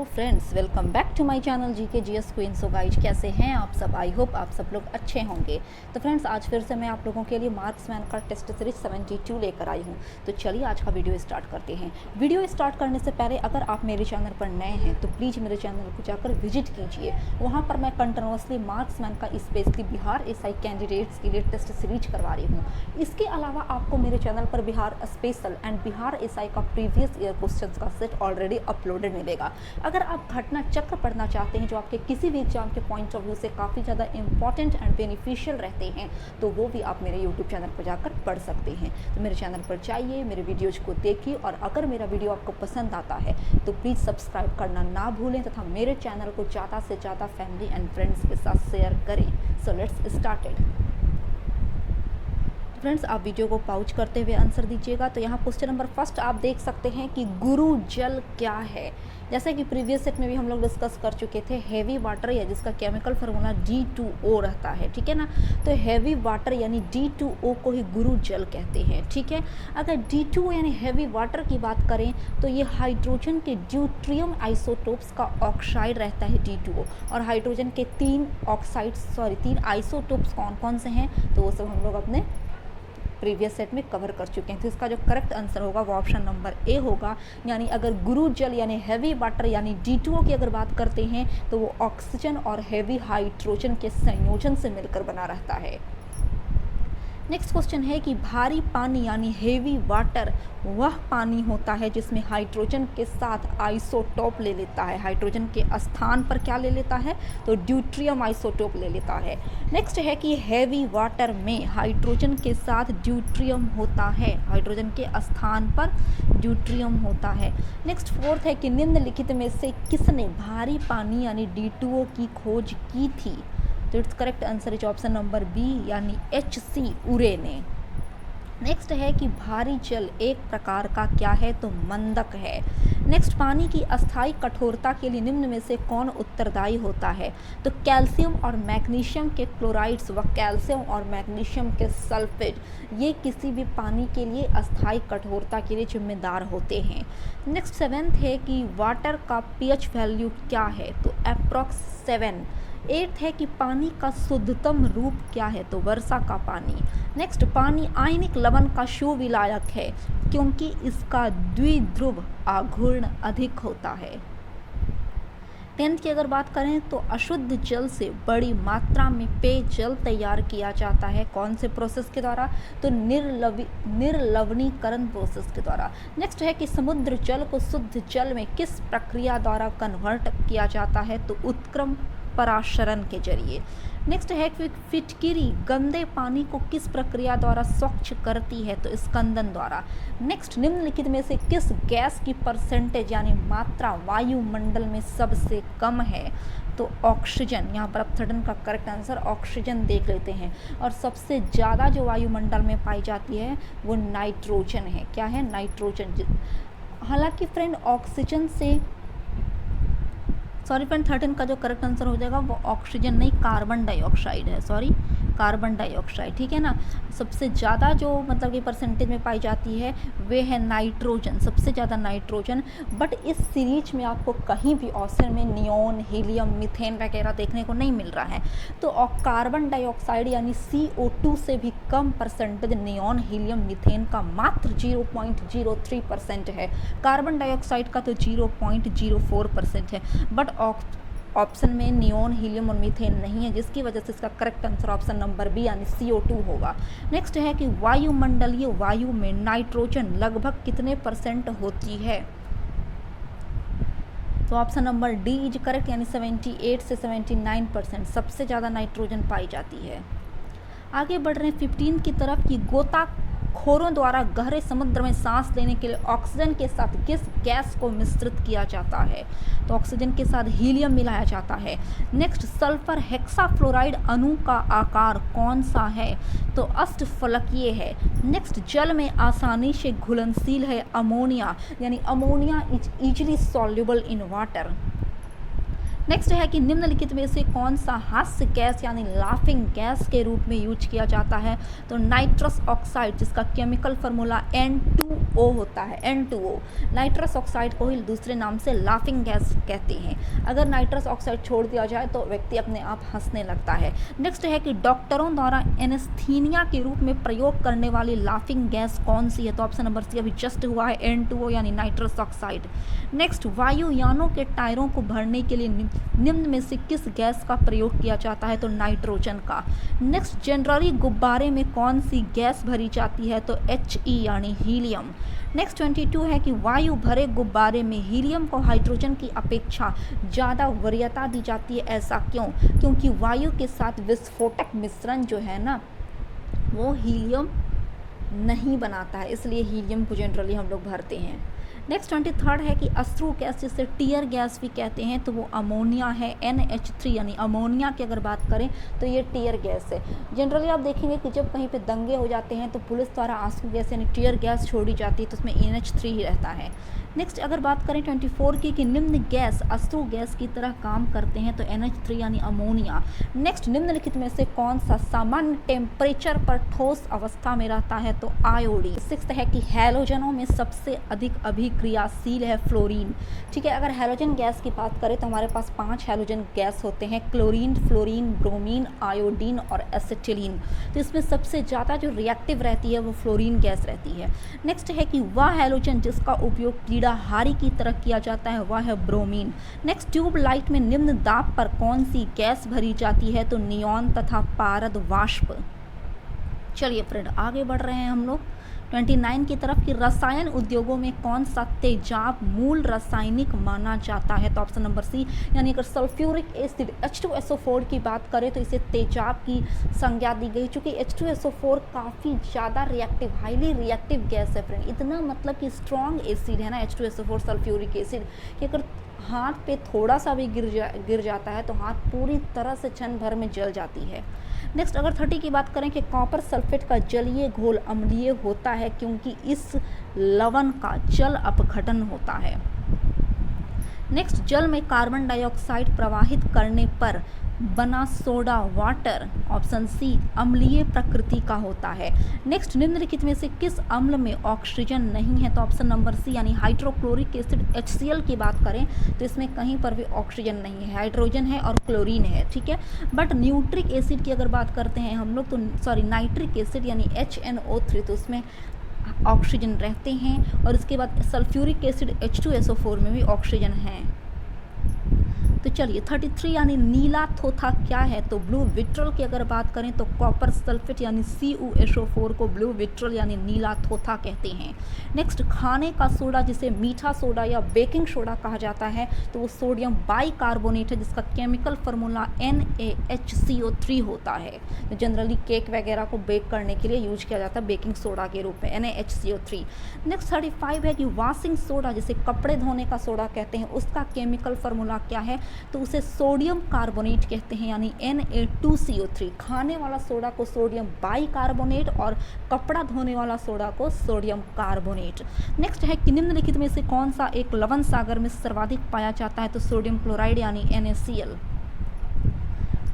Friends, welcome back to my channel GK GS queen. So guys, कैसे हैं आप सब? आई होप आप सब लोग अच्छे होंगे। तो फ्रेंड्स, आज फिर से मैं आप लोगों के लिए मार्क्समैन का टेस्ट सीरीज 72 लेकर आई हूं। तो चलिए आज का वीडियो स्टार्ट करते हैं। वीडियो स्टार्ट करने से पहले अगर आप मेरे चैनल पर नए हैं तो प्लीज़ मेरे चैनल को जाकर विजिट कीजिए। वहाँ पर मैं कंटिन्यूसली मार्क्समैन का स्पेशली बिहार एसआई कैंडिडेट्स के लिए टेस्ट सीरीज करवा रही हूँ। इसके अलावा आपको मेरे चैनल पर Bihar special and Bihar SI का प्रीवियस ईयर क्वेश्चंस का सेट ऑलरेडी अपलोडेड मिलेगा। अगर आप घटना चक्र पढ़ना चाहते हैं जो आपके किसी भी एग्जाम के पॉइंट ऑफ व्यू से काफ़ी ज़्यादा इंपॉर्टेंट एंड बेनिफिशियल रहते हैं तो वो भी आप मेरे यूट्यूब चैनल पर जाकर पढ़ सकते हैं। तो मेरे चैनल पर जाइए, मेरे वीडियोज को देखिए और अगर मेरा वीडियो आपको पसंद आता है तो प्लीज़ सब्सक्राइब करना ना भूलें तथा मेरे चैनल को ज़्यादा से ज़्यादा फैमिली एंड फ्रेंड्स के साथ शेयर करें। So let's started. फ्रेंड्स, आप वीडियो को पॉज करते हुए आंसर दीजिएगा। तो यहाँ क्वेश्चन नंबर फर्स्ट आप देख सकते हैं कि गुरु जल क्या है। जैसे कि प्रीवियस सेट में भी हम लोग डिस्कस कर चुके थे, हैवी वाटर या जिसका केमिकल फार्मूला D2O रहता है, ठीक है ना। तो हैवी वाटर यानी D2O को ही गुरु जल कहते हैं, ठीक है। अगर D2O यानी हैवी वाटर की बात करें तो ये हाइड्रोजन के ड्यूट्रियम आइसोटोप्स का ऑक्साइड रहता है D2O। और हाइड्रोजन के तीन आइसोटोप्स कौन कौन से हैं तो वो सब हम लोग अपने प्रीवियस सेट में कवर कर चुके हैं। तो इसका जो करेक्ट आंसर होगा वो ऑप्शन नंबर ए होगा। यानी अगर गुरु जल यानी हैवी वाटर यानी D2O की अगर बात करते हैं तो वो ऑक्सीजन और हैवी हाइड्रोजन के संयोजन से मिलकर बना रहता है। नेक्स्ट क्वेश्चन है कि भारी पानी यानी हेवी वाटर वह पानी होता है जिसमें हाइड्रोजन के साथ आइसोटोप ले लेता है। हाइड्रोजन के स्थान पर क्या ले लेता है तो ड्यूट्रियम आइसोटोप ले लेता है। नेक्स्ट है कि हेवी वाटर में हाइड्रोजन के साथ ड्यूट्रियम होता है, हाइड्रोजन के स्थान पर ड्यूट्रियम होता है। नेक्स्ट फोर्थ है कि निम्नलिखित में से किसने भारी पानी यानी D2O की खोज की थी। तो it's correct answer is option number B यानी HC उरे ने। नेक्स्ट है कि भारी जल एक प्रकार का क्या है तो मंदक है। नेक्स्ट, पानी की अस्थायी कठोरता के लिए निम्न में से कौन उत्तरदायी होता है तो कैल्शियम और मैग्नीशियम के क्लोराइड्स व कैल्शियम और मैग्नीशियम के सल्फेट ये किसी भी पानी के लिए अस्थायी कठोरता के लिए जिम्मेदार होते हैं। नेक्स्ट सेवेंथ है कि वाटर का pH वैल्यू क्या है तो अप्रॉक्स 7। एट्थ है कि पानी का शुद्धतम रूप क्या है तो वर्षा का पानी। नेक्स्ट, पानी आयनिक लवण का शुविलायक है क्योंकि इसका द्विध्रुव आघूर्ण अधिक होता है। 10th की अगर बात करें तो अशुद्ध जल से बड़ी मात्रा में पेयजल तैयार किया जाता है। कौन से प्रोसेस के द्वारा तो निर्लवणीकरण प्रोसेस के द्वारा। नेक्स्ट है कि समुद्र जल को शुद्ध जल में किस प्रक्रिया द्वारा कन्वर्ट किया जाता है तो उत्क्रम पराशरण के जरिए। नेक्स्ट है कि फिटकिरी गंदे पानी को किस प्रक्रिया द्वारा स्वच्छ करती है तो स्कंदन द्वारा। नेक्स्ट, निम्नलिखित में से किस गैस की परसेंटेज यानी मात्रा वायुमंडल में सबसे कम है तो ऑक्सीजन। यहाँ पर अब 13 का करेक्ट आंसर ऑक्सीजन देख लेते हैं। और सबसे ज़्यादा जो वायुमंडल में पाई जाती है वो नाइट्रोजन है। क्या है? नाइट्रोजन। हालांकि फ्रेंड ऑक्सीजन से सॉरी फ्रेंड, 13 का जो करेक्ट आंसर हो जाएगा वो ऑक्सीजन नहीं कार्बन डाइऑक्साइड है। सॉरी, कार्बन डाइऑक्साइड, ठीक है ना। सबसे ज़्यादा जो मतलब कि परसेंटेज में पाई जाती है वे है नाइट्रोजन, सबसे ज़्यादा नाइट्रोजन। बट इस सीरीज में आपको कहीं भी ऑप्शन में नियोन, हीलियम, मीथेन वगैरह देखने को नहीं मिल रहा है। तो कार्बन डाइऑक्साइड यानी CO2 से भी कम परसेंटेज नियोन, हीलियम, मीथेन का मात्र 0.03% है। कार्बन डाइऑक्साइड का तो 0.04% है। बट ऑप्शन में नियोन, हीलियम और मीथेन नहीं है जिसकी वजह से इसका correct answer option number B यानी CO2 होगा। नेक्स्ट है कि वायुमंडलीय वायु में नाइट्रोजन लगभग कितने % होती है तो option number D is correct यानी 78 से 79% सबसे ज़्यादा नाइट्रोजन पाई जाती है। आगे बढ़ रहे हैं 15 की तरफ कि गोताखोरों द्वारा गहरे समुद्र में सांस लेने के लिए ऑक्सीजन के साथ किस गैस को मिश्रित किया जाता है तो ऑक्सीजन के साथ हीलियम मिलाया जाता है। नेक्स्ट, सल्फर हेक्साफ्लोराइड अणु का आकार कौन सा है तो अष्टफलकीय है। नेक्स्ट, जल में आसानी से घुलनशील है अमोनिया यानी ammonia is easily soluble in water. Next है कि निम्नलिखित में से कौन सा हास्य गैस यानी लाफिंग गैस के रूप में यूज किया जाता है, तो नाइट्रस ऑक्साइड, जिसका केमिकल फार्मूला N2O होता है, N2O। नाइट्रस ऑक्साइड को ही दूसरे नाम से लाफिंग गैस कहते हैं। अगर नाइट्रस ऑक्साइड छोड़ दिया जाए तो व्यक्ति अपने आप हंसने लगता है। नेक्स्ट है कि डॉक्टरों द्वारा एनेस्थीनिया के रूप में प्रयोग करने वाली लाफिंग गैस कौन सी है, तो ऑप्शन नंबर सी अभी जस्ट हुआ है, N2O यानी नाइट्रस ऑक्साइड। नेक्स्ट, वायुयानों के टायरों को भरने के लिए निम्न में से किस गैस का प्रयोग किया जाता है, तो नाइट्रोजन का। नेक्स्ट, जनरली गुब्बारे में कौन सी गैस भरी जाती है, तो HE यानी हीलियम। नेक्स्ट 22 है कि वायु भरे गुब्बारे में हीलियम को हाइड्रोजन की अपेक्षा ज़्यादा वरीयता दी जाती है, ऐसा क्यों? क्योंकि वायु के साथ विस्फोटक मिश्रण जो है ना वो हीलियम नहीं बनाता है, इसलिए हीलियम को जनरली हम लोग भरते हैं। नेक्स्ट 23 है कि अश्रु गैस, जिसे टीयर गैस भी कहते हैं, तो वो अमोनिया है, NH3 यानी अमोनिया की अगर बात करें तो ये टीयर गैस है। जनरली आप देखेंगे कि जब कहीं पे दंगे हो जाते हैं तो पुलिस द्वारा आंसू गैस यानी टीयर गैस छोड़ी जाती है, तो उसमें NH3 ही रहता है। नेक्स्ट अगर बात करें 24 की कि निम्न गैस अश्रु गैस की तरह काम करते हैं, तो NH3 यानी अमोनिया। नेक्स्ट, निम्नलिखित में से कौन सा सामान्य टेम्परेचर पर ठोस अवस्था में रहता है, तो आयोडीन। 6 है कि हैलोजनों में सबसे अधिक अभिक्रियाशील है फ्लोरीन। ठीक है, अगर हैलोजन गैस की बात करें तो हमारे पास 5 हैलोजन गैस होते हैं, क्लोरीन, फ्लोरीन, ब्रोमीन, आयोडीन और एसिटिलीन। तो इसमें सबसे ज़्यादा जो रिएक्टिव रहती है वो फ्लोरीन गैस रहती है। नेक्स्ट है कि वह हैलोजन जिसका उपयोग कीड़ाहारी की तरह किया जाता है वह है ब्रोमीन। नेक्स्ट, ट्यूब लाइट में निम्न दाब पर कौन सी गैस भरी जाती है, तो नियॉन तथा पारद वाष्प। चलिए फ्रेंड आगे बढ़ रहे हैं हम लोग 29 की तरफ कि रसायन उद्योगों में कौन सा तेजाब मूल रासायनिक माना जाता है, तो ऑप्शन नंबर सी यानी अगर सल्फ्यूरिक एसिड H2SO4 की बात करें तो इसे तेजाब की संज्ञा दी गई, चूँकि H2SO4 काफ़ी ज़्यादा रिएक्टिव, हाईली रिएक्टिव गैस है फ्रेंड। इतना मतलब कि स्ट्रॉन्ग एसिड है ना H2SO4 सल्फ्यूरिक एसिड कि अगर हाथ पे थोड़ा सा भी गिर जाता है तो हाथ पूरी तरह से क्षण भर में जल जाती है। नेक्स्ट अगर 30 की बात करें कि कॉपर सल्फेट का जलीय घोल अम्लीय होता है क्योंकि इस लवण का जल अपघटन होता है। नेक्स्ट, जल में कार्बन डाइऑक्साइड प्रवाहित करने पर बना सोडा वाटर, ऑप्शन सी अम्लीय प्रकृति का होता है। नेक्स्ट, निम्नलिखित में से किस अम्ल में ऑक्सीजन नहीं है, तो ऑप्शन नंबर सी यानी हाइड्रोक्लोरिक एसिड HCl की बात करें तो इसमें कहीं पर भी ऑक्सीजन नहीं है, हाइड्रोजन है और क्लोरीन है। ठीक है, बट न्यूट्रिक एसिड की अगर बात करते हैं हम लोग तो सॉरी नाइट्रिक एसिड यानी HNO3, तो उसमें ऑक्सीजन रहते हैं। और इसके बाद सल्फ्यूरिक एसिड H2SO4 में भी ऑक्सीजन है। तो चलिए 33 यानी नीला थोथा क्या है, तो ब्लू विट्रल की अगर बात करें तो कॉपर सल्फेट यानी CuSO4 को ब्लू विट्रल यानी नीला थोथा कहते हैं। नेक्स्ट, खाने का सोडा जिसे मीठा सोडा या बेकिंग सोडा कहा जाता है तो वो सोडियम बाइकार्बोनेट है, जिसका केमिकल फार्मूला NaHCO3 होता है। तो जनरली केक वगैरह को बेक करने के लिए यूज किया जाता है बेकिंग सोडा के रूप में, NaHCO3। नेक्स्ट 35 है कि वॉशिंग सोडा जिसे कपड़े धोने का सोडा कहते हैं उसका केमिकल फार्मूला क्या है, तो उसे सोडियम कार्बोनेट कहते हैं यानी Na2CO3। खाने वाला सोडा को सोडियम बाइकार्बोनेट और कपड़ा धोने वाला सोडा को सोडियम कार्बोनेट। नेक्स्ट है कि निम्नलिखित में से कौन सा एक लवण सागर में सर्वाधिक पाया जाता है, तो सोडियम क्लोराइड यानी NaCl।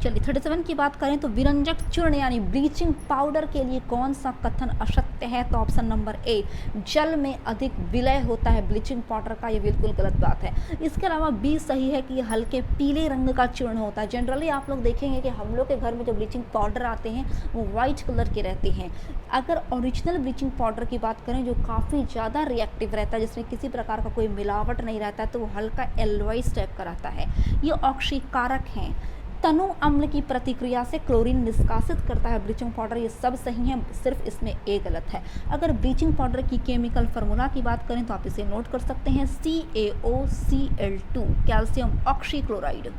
चलिए 37 की बात करें तो विरंजक चूर्ण यानी ब्लीचिंग पाउडर के लिए कौन सा कथन असत्य है, तो ऑप्शन नंबर ए जल में अधिक विलय होता है ब्लीचिंग पाउडर का, ये बिल्कुल गलत बात है। इसके अलावा बी सही है कि ये हल्के पीले रंग का चूर्ण होता है। जनरली आप लोग देखेंगे कि हम लोग के घर में जो ब्लीचिंग पाउडर आते हैं वो वाइट कलर के रहते हैं। अगर ओरिजिनल ब्लीचिंग पाउडर की बात करें जो काफ़ी ज़्यादा रिएक्टिव रहता है, जिसमें किसी प्रकार का कोई मिलावट नहीं रहता है, तो वो हल्का एल्लोइस टाइप का रहता है। ये ऑक्सीकारक हैं। तनु अम्ल की प्रतिक्रिया से क्लोरीन निष्कासित करता है ब्लीचिंग पाउडर, ये सब सही है, सिर्फ इसमें ए गलत है। अगर ब्लीचिंग पाउडर की केमिकल फार्मूला की बात करें तो आप इसे नोट कर सकते हैं CaOCl2 कैल्शियम ऑक्सीक्लोराइड।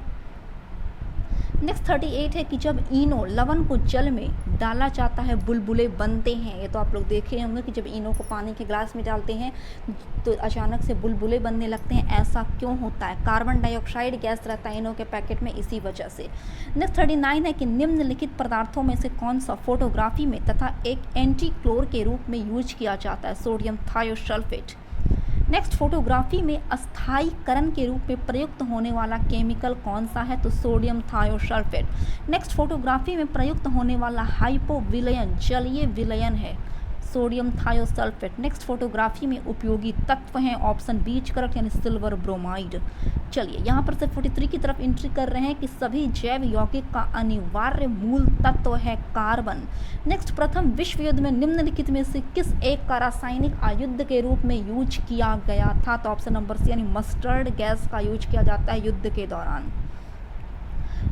नेक्स्ट 38 है कि जब इनो लवण को जल में डाला जाता है बुलबुले बनते हैं। ये तो आप लोग देखे होंगे कि जब इनो को पानी के ग्लास में डालते हैं तो अचानक से बुलबुले बनने लगते हैं, ऐसा क्यों होता है? कार्बन डाइऑक्साइड गैस रहता है इनो के पैकेट में, इसी वजह से। नेक्स्ट 39 है कि निम्नलिखित पदार्थों में से कौन सा फोटोग्राफी में तथा एक एंटी क्लोर के रूप में यूज किया जाता है? Sodium thiosulphate. नेक्स्ट, फोटोग्राफी में अस्थायीकरण के रूप में प्रयुक्त होने वाला केमिकल कौन सा है? तो सोडियम थायोसल्फेट। नेक्स्ट, फोटोग्राफी में प्रयुक्त होने वाला हाइपोविलयन जलीय विलयन है, सोडियम थायोसल्फेट। नेक्स्ट, फोटोग्राफी में उपयोगी तत्व हैं, ऑप्शन बी करेक्ट यानी सिल्वर ब्रोमाइड। चलिए यहाँ पर से 43 की तरफ एंट्री कर रहे हैं कि सभी जैव यौगिक का अनिवार्य मूल तत्व है कार्बन। नेक्स्ट, प्रथम विश्व युद्ध में निम्नलिखित में से किस एक का रासायनिक आयुध के रूप में यूज किया गया था? तो ऑप्शन नंबर सी यानी मस्टर्ड गैस का यूज किया जाता है युद्ध के दौरान।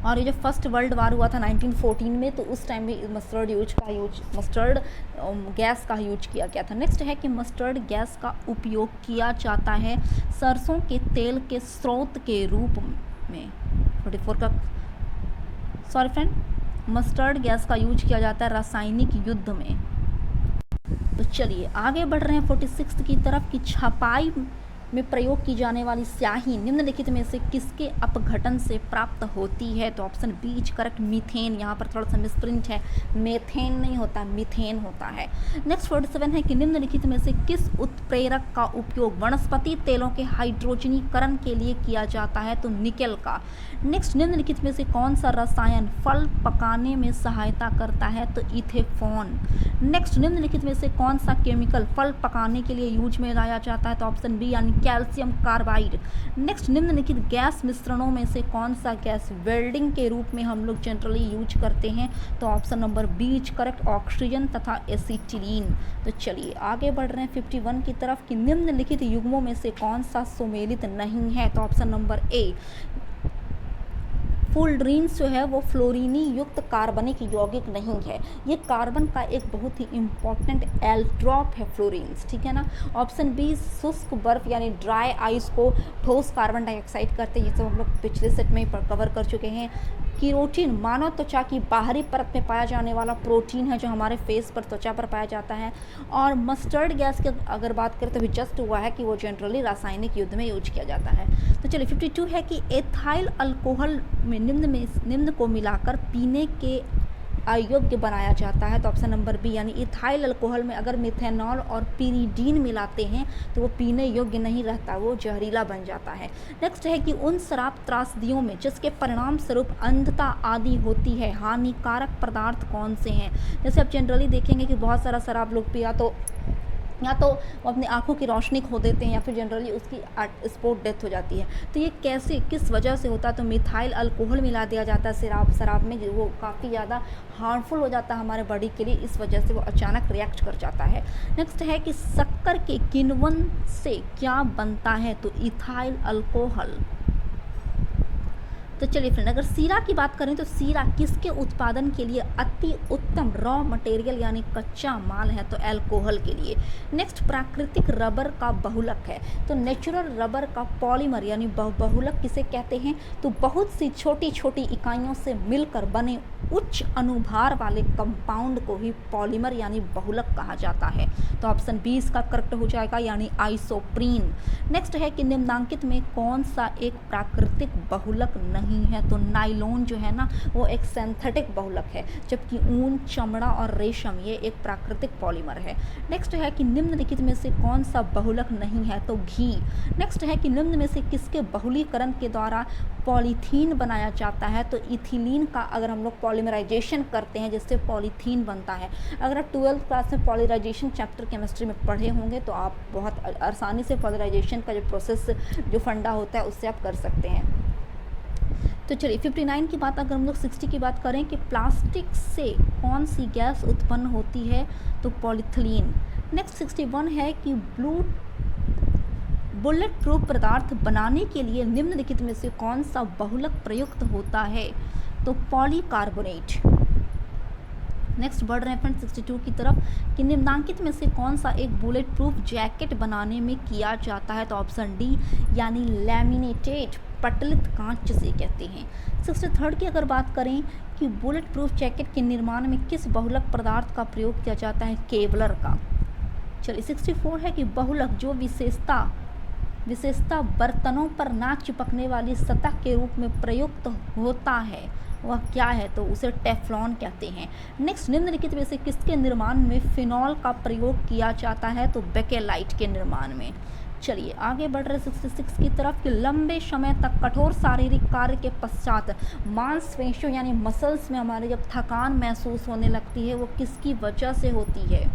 और ये जो फर्स्ट वर्ल्ड वार हुआ था 1914 में, तो उस टाइम में मस्टर्ड गैस का यूज किया गया था। नेक्स्ट है कि मस्टर्ड गैस का उपयोग किया जाता है सरसों के तेल के स्रोत के रूप में। 44 का सॉरी फ्रेंड, मस्टर्ड गैस का यूज किया जाता है रासायनिक युद्ध में। तो चलिए आगे बढ़ रहे हैं 46 की तरफ कि छपाई में प्रयोग की जाने वाली स्याही निम्नलिखित में से किसके अपघटन से प्राप्त होती है? तो option B is correct, methane. यहाँ पर थोड़ा सा मिसप्रिंट है, मेथेन नहीं होता, मीथेन होता है। नेक्स्ट 47 है कि निम्नलिखित में से किस उत्प्रेरक का उपयोग वनस्पति तेलों के हाइड्रोजनीकरण के लिए किया जाता है? तो निकेल का। नेक्स्ट, निम्नलिखित में से कौन सा रसायन फल पकाने में सहायता करता है? तो इथेफॉन। नेक्स्ट, निम्नलिखित में से कौन सा केमिकल फल पकाने के लिए यूज में लाया जाता है? तो ऑप्शन बी यानी कैल्शियम कार्बाइड। नेक्स्ट, निम्नलिखित गैस मिश्रणों में से कौन सा गैस वेल्डिंग के रूप में हम लोग जनरली यूज करते हैं? तो option number B is correct, oxygen तथा एसिटिलीन। तो चलिए आगे बढ़ रहे हैं 51 की तरफ कि निम्नलिखित युग्मों में से कौन सा सुमेलित नहीं है? तो ऑप्शन नंबर ए फुलड्रीन्स जो है वो फ्लोरीनी युक्त कार्बनिक यौगिक नहीं है। ये कार्बन का एक बहुत ही इंपॉर्टेंट एल्ट्रॉप है फ्लोरीन्स, ठीक है ना। ऑप्शन बी शुष्क बर्फ यानी ड्राई आइस को ठोस कार्बन डाइऑक्साइड करते हैं, ये सब हम लोग पिछले सेट में कवर कर चुके हैं। कीरोटिन मानव त्वचा की बाहरी परत में पाया जाने वाला प्रोटीन है जो हमारे फेस पर, त्वचा पर पाया जाता है। और मस्टर्ड गैस की अगर बात करें तो भी जस्ट हुआ है कि वो जनरली रासायनिक युद्ध में यूज किया जाता है। तो चलिए 52 है कि एथाइल अल्कोहल में निम्न को मिलाकर पीने के अयोग्य बनाया जाता है। तो ऑप्शन नंबर बी यानी इथाइल अल्कोहल में अगर मिथेनॉल और पिरीडीन मिलाते हैं तो वो पीने योग्य नहीं रहता, वो जहरीला बन जाता है। नेक्स्ट है कि उन शराब त्रासदियों में जिसके परिणाम स्वरूप अंधता आदि होती है हानिकारक पदार्थ कौन से हैं? जैसे आप जनरली देखेंगे कि बहुत सारा शराब लोग पिया तो या तो वो अपनी आंखों की रोशनी खो देते हैं या फिर जनरली उसकी स्पॉट डेथ हो जाती है। तो ये कैसे, किस वजह से होता है? तो मिथाइल अल्कोहल मिला दिया जाता है शराब में, वो काफ़ी ज़्यादा हार्मफुल हो जाता है हमारे बॉडी के लिए, इस वजह से वो अचानक रिएक्ट कर जाता है। नेक्स्ट है कि शक्कर के किण्वन से क्या बनता है? तो इथाइल अल्कोहल। तो चलिए फ्रेंड, अगर सीरा की बात करें तो सीरा किसके उत्पादन के लिए अति उत्तम रॉ मटेरियल यानी कच्चा माल है? तो अल्कोहल के लिए। नेक्स्ट, प्राकृतिक रबर का बहुलक है, तो नेचुरल रबर का पॉलीमर यानी बहुलक किसे कहते हैं? तो बहुत सी छोटी छोटी इकाइयों से मिलकर बने उच्च अनुभार वाले कंपाउंड को ही पॉलीमर यानी बहुलक कहा जाता है। तो ऑप्शन बी इसका करेक्ट हो जाएगा यानी आइसोप्रीन। नेक्स्ट है कि निम्नांकित में कौन सा एक प्राकृतिक बहुलक नहीं है? तो नाइलॉन जो है ना वो एक सिंथेटिक बहुलक है, जबकि ऊन, चमड़ा और रेशम ये एक प्राकृतिक पॉलीमर है। नेक्स्ट है कि निम्नलिखित में से कौन सा बहुलक नहीं है? तो घी। नेक्स्ट है कि निम्न में से किसके बहुलीकरण के द्वारा पॉलीथीन बनाया जाता है? तो इथिलीन का अगर हम लोग पॉलीमराइजेशन करते हैं जिससे पॉलीथीन बनता है। अगर आप 12th क्लास में पॉलीमराइजेशन चैप्टर केमिस्ट्री में पढ़े होंगे तो आप बहुत आसानी से पॉलीमराइजेशन का जो प्रोसेस, जो फंडा होता है उससे आप कर सकते हैं। तो चलिए 59 की बात, अगर हम लोग 60 की बात करें कि प्लास्टिक से कौन सी गैस उत्पन्न होती है? तो पॉलीथिलीन। नेक्स्ट 61 है कि बुलेट प्रूफ पदार्थ बनाने के लिए निम्नलिखित में से कौन सा बहुलक प्रयुक्त होता है? तो पॉलीकार्बोनेट। नेक्स्ट बढ़ रहे हैं फ्रेंड 62 की तरफ कि निम्नांकित में से कौन सा एक बुलेट प्रूफ जैकेट बनाने में किया जाता है? तो ऑप्शन डी यानी लैमिनेटेड पटलित कांच से कहते हैं। 63 की अगर बात करें कि बुलेट प्रूफ जैकेट के निर्माण में किस बहुलक पदार्थ का प्रयोग किया जाता है? केवलर का। चलिए 64 है कि बहुलक जो विशेषता बर्तनों पर ना चिपकने वाली सतह के रूप में प्रयुक्त होता है वह क्या है? तो उसे टेफ्लॉन कहते हैं। नेक्स्ट, निम्नलिखित में से किसके निर्माण में फिनॉल का प्रयोग किया जाता है? तो बेकेलाइट के निर्माण में। चलिए आगे बढ़ रहे 66 की तरफ कि लंबे समय तक कठोर शारीरिक कार्य के पश्चात मांसपेशियों यानी मसल्स में हमारे जब थकान महसूस होने लगती है वो किसकी वजह से होती है?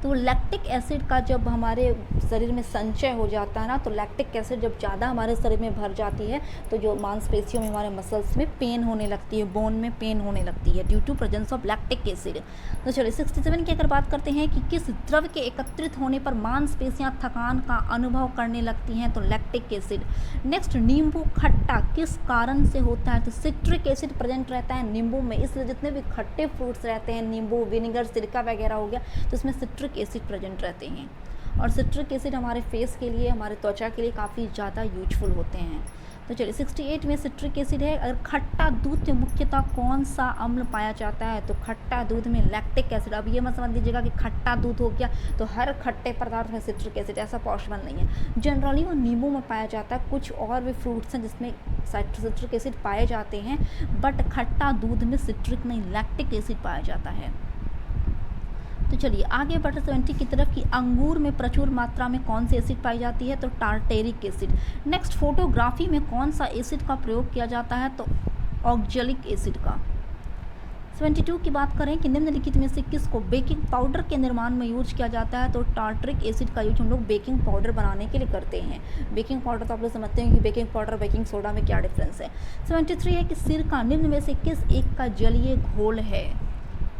तो लैक्टिक एसिड का जब हमारे शरीर में संचय हो जाता है ना, तो लैक्टिक एसिड जब ज़्यादा हमारे शरीर में भर जाती है तो जो मांसपेशियों में हमारे मसल्स में पेन होने लगती है, बोन में पेन होने लगती है due to presence of lactic acid. तो चलिए 67 की अगर बात करते हैं कि किस द्रव के एकत्रित होने पर मांसपेशियाँ थकान का अनुभव करने लगती हैं, तो लैक्टिक एसिड। नेक्स्ट, नींबू खट्टा किस कारण से होता है? तो सिट्रिक एसिड प्रेजेंट रहता है नींबू में, इसलिए जितने भी खट्टे फ्रूट्स रहते हैं, नींबू, विनेगर, सिरका वगैरह हो गया, तो उसमें सिट्रिक एसिड प्रेजेंट रहते हैं। और सिट्रिक एसिड हमारे फेस के लिए, हमारे त्वचा के लिए काफ़ी ज़्यादा यूजफुल होते हैं। तो चलिए 68 में सिट्रिक एसिड है। अगर खट्टा दूध में मुख्यतः कौन सा अम्ल पाया जाता है? तो खट्टा दूध में लैक्टिक एसिड। अब ये मत समझ लीजिएगा कि खट्टा दूध हो गया तो हर खट्टे पदार्थ में सिट्रिक एसिड, ऐसा पॉसिबल नहीं है। जनरली वो नींबू में पाया जाता है, कुछ और भी फ्रूट्स हैं जिसमें सिट्रिक एसिड पाए जाते हैं, बट खट्टा दूध में सिट्रिक नहीं, लैक्टिक एसिड पाया जाता है। तो चलिए आगे बढ़ते 70 की तरफ कि अंगूर में प्रचुर मात्रा में कौन सी एसिड पाई जाती है? तो टार्टेरिक एसिड। नेक्स्ट, फोटोग्राफी में कौन सा एसिड का प्रयोग किया जाता है? तो ऑक्जेलिक एसिड का। 72 की बात करें कि निम्नलिखित में से किसको बेकिंग पाउडर के निर्माण में यूज किया जाता है? तो टार्टरिक एसिड का यूज हम लोग बेकिंग पाउडर बनाने के लिए करते हैं। बेकिंग पाउडर तो आप लोग समझते हैं कि बेकिंग पाउडर बेकिंग सोडा में क्या डिफरेंस है। 73 है कि सिरका निम्न में से किस एक का जलीय घोल है?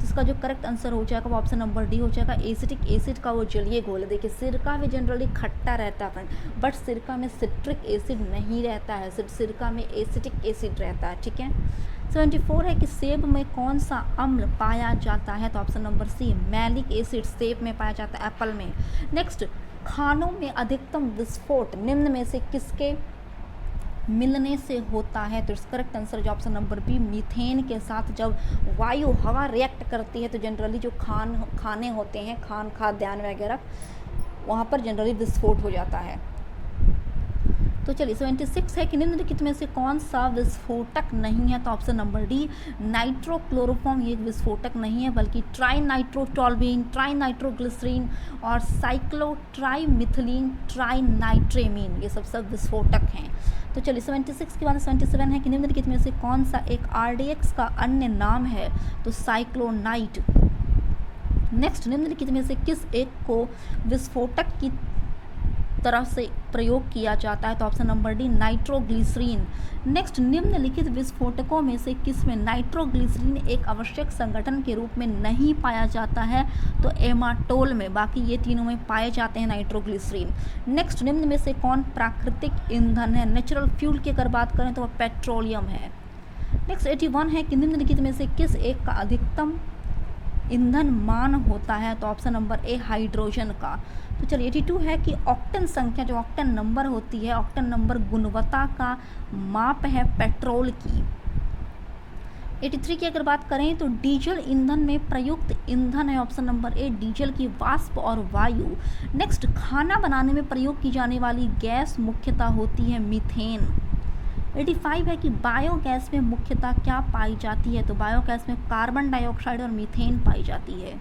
इसका जो करेक्ट आंसर हो जाएगा वो ऑप्शन नंबर डी हो जाएगा। एसिटिक एसिड का वो जलीय घोल है। देखिए सिरका में जनरली खट्टा रहता है, बट सिरका में सिट्रिक एसिड नहीं रहता है, सिर्फ सिरका में एसिटिक एसिड रहता है, ठीक है। 74 है कि सेब में कौन सा अम्ल पाया जाता है? तो option number C, malic acid सेब में पाया जाता है, एप्पल में। नेक्स्ट, खानों में अधिकतम विस्फोट निम्न में से किसके मिलने से होता है? तो इसका करेक्ट आंसर जो ऑप्शन नंबर बी, मीथेन के साथ जब वायु हवा रिएक्ट करती है तो जनरली जो खाने होते हैं, खाद्यान्न वगैरह, वहाँ पर जनरली विस्फोट हो जाता है। तो चलिए 76 है कि निम्नलिखित में से कौन सा विस्फोटक नहीं है? तो ऑप्शन नंबर डी, नाइट्रोक्लोरोफॉर्म ये विस्फोटक नहीं है, बल्कि ट्राइनाइट्रोटोल्यूइन, ट्राइनाइट्रोग्लिसरीन और साइक्लोट्राइमिथिलीन, ट्राइनाइट्रेमीन, ये सब विस्फोटक हैं। तो चलिए 76 के बाद 77 है कि निम्नलिखित में से कौन सा एक RDX का अन्य नाम है? तो साइक्लोनाइट। नेक्स्ट, निम्नलिखित में से किस एक को विस्फोटक की तरह से प्रयोग किया जाता है? तो option number D, nitroglycerine. Next, निम्नलिखित विस्फोटकों में से किस में नाइट्रोग्लिसरीन एक आवश्यक संगठन के रूप में नहीं पाया जाता है? तो एमाटोल में, बाकी ये तीनों में पाए जाते हैं नाइट्रोग्लिसरीन। नेक्स्ट, निम्न में से कौन प्राकृतिक ईंधन है? नेचुरल फ्यूल की अगर बात करें तो वह पेट्रोलियम है। नेक्स्ट 81 है कि निम्नलिखित में से किस एक का अधिकतम ईंधन मान होता है? तो ऑप्शन नंबर ए, हाइड्रोजन का। तो चलिए 82 है कि ऑक्टेन संख्या, जो ऑक्टेन नंबर होती है, ऑक्टेन नंबर गुणवत्ता का माप है पेट्रोल की। 83 की अगर बात करें तो डीजल ईंधन में प्रयुक्त ईंधन है ऑप्शन नंबर ए, डीजल की वाष्प और वायु। नेक्स्ट, खाना बनाने में प्रयोग की जाने वाली गैस मुख्यतः होती है मीथेन। 85 है कि बायोगैस में मुख्यतः क्या पाई जाती है? तो बायोगैस में कार्बन डाइऑक्साइड और मीथेन पाई जाती है।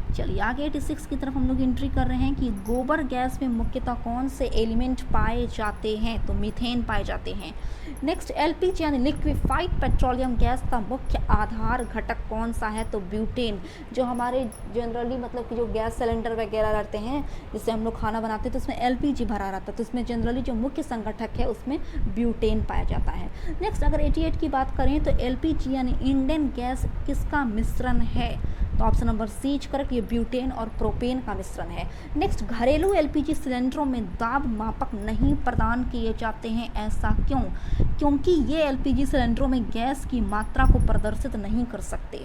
चलिए आगे 86 की तरफ हम लोग एंट्री कर रहे हैं कि गोबर गैस में मुख्यतः कौन से एलिमेंट पाए जाते हैं? तो मीथेन पाए जाते हैं। नेक्स्ट, LPG यानी लिक्विफाइड पेट्रोलियम गैस का मुख्य आधार घटक कौन सा है? तो ब्यूटेन। जो हमारे जनरली मतलब कि जो गैस सिलेंडर वगैरह रहते हैं जिससे हम लोग खाना बनाते हैं तो उसमें LPG भरा रहता है, तो उसमें जनरली जो मुख्य संगठक है उसमें ब्यूटेन पाया जाता है। नेक्स्ट, अगर 88 की बात करें तो LPG यानी इंडियन गैस किसका मिश्रण है? तो ऑप्शन नंबर सी करेक्ट, ये ब्यूटेन और प्रोपेन का मिश्रण है। नेक्स्ट, घरेलू LPG सिलेंडरों में दाब मापक नहीं प्रदान किए जाते हैं, ऐसा क्यों? क्योंकि ये LPG सिलेंडरों में गैस की मात्रा को प्रदर्शित नहीं कर सकते।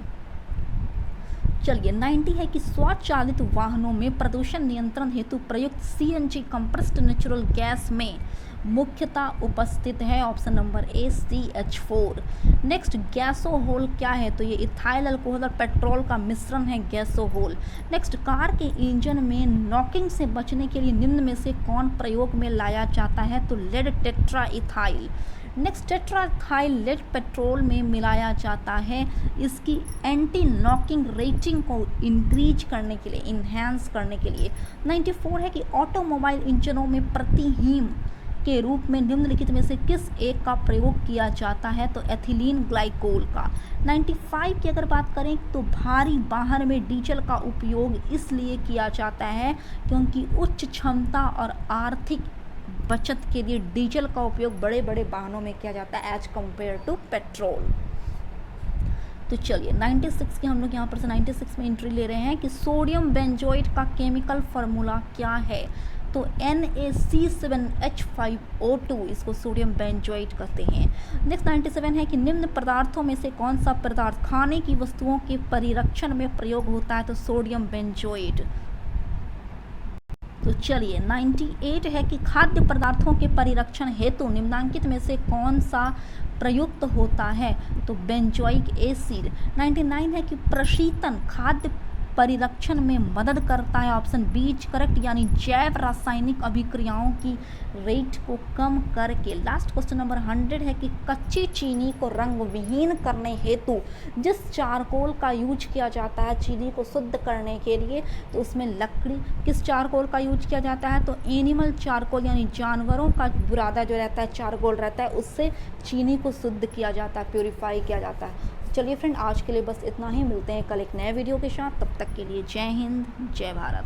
चलिए 90 है कि स्वचालित वाहनों में प्रदूषण नियंत्रण हेतु प्रयुक्त CNG कंप्रेस्ड नेचुरल गैस में मुख्यतः उपस्थित है option number A, CH4। Next, gasohol क्या है? तो ये इथाइल अल्कोहल और पेट्रोल का मिश्रण है गैसोहोल। नेक्स्ट, कार के इंजन में नॉकिंग से बचने के लिए निम्न में से कौन प्रयोग में लाया जाता है? तो lead tetra ethyl. Next tetraethyl lead petrol में मिलाया जाता है इसकी एंटी नॉकिंग रेटिंग को इंक्रीज करने के लिए, इन्हेंस करने के लिए। 94 है कि ऑटोमोबाइल इंजनों में प्रतिहीम के रूप में निम्नलिखित में से किस एक का प्रयोग किया जाता है, तो एथिलीन ग्लाइकोल का। 95 की अगर बात करें तो भारी वाहन में डीजल का उपयोग इसलिए किया जाता है क्योंकि उच्च क्षमता और आर्थिक बचत के लिए डीजल का उपयोग बड़े बड़े वाहनों में किया जाता है एज कंपेयर टू पेट्रोल। तो चलिए 96 की हम लोग यहाँ पर से 96 में एंट्री ले रहे हैं कि सोडियम बेंजोएट का केमिकल फार्मूला क्या है, तो NaC7H5O2 इसको सोडियम बेंजोएट कहते हैं। नेक्स्ट 97 है कि निम्न पदार्थों में से कौन सा पदार्थ खाने की वस्तुओं के परिरक्षण में प्रयोग होता है, तो सोडियम बेंजोएट। तो चलिए 98 है कि खाद्य पदार्थों के परिरक्षण हेतु निम्नांकित में से कौन सा प्रयुक्त होता है, तो बेंजोइक एसिड। 99 है कि प्रशीतन खाद्य परिरक्षण में मदद करता है, ऑप्शन बी इज करेक्ट, यानी जैव रासायनिक अभिक्रियाओं की रेट को कम करके। लास्ट क्वेश्चन नंबर 100 है कि कच्ची चीनी को रंग विहीन करने हेतु जिस चारकोल का यूज किया जाता है चीनी को शुद्ध करने के लिए, तो उसमें लकड़ी किस चारकोल का यूज किया जाता है, तो एनिमल चारकोल यानी जानवरों का बुरादा जो रहता है चारकोल रहता है, उससे चीनी को शुद्ध किया जाता है, प्योरीफाई किया जाता है। चलिए फ्रेंड, आज के लिए बस इतना ही, मिलते हैं कल एक नए वीडियो के साथ, तब तक के लिए जय हिंद जय भारत।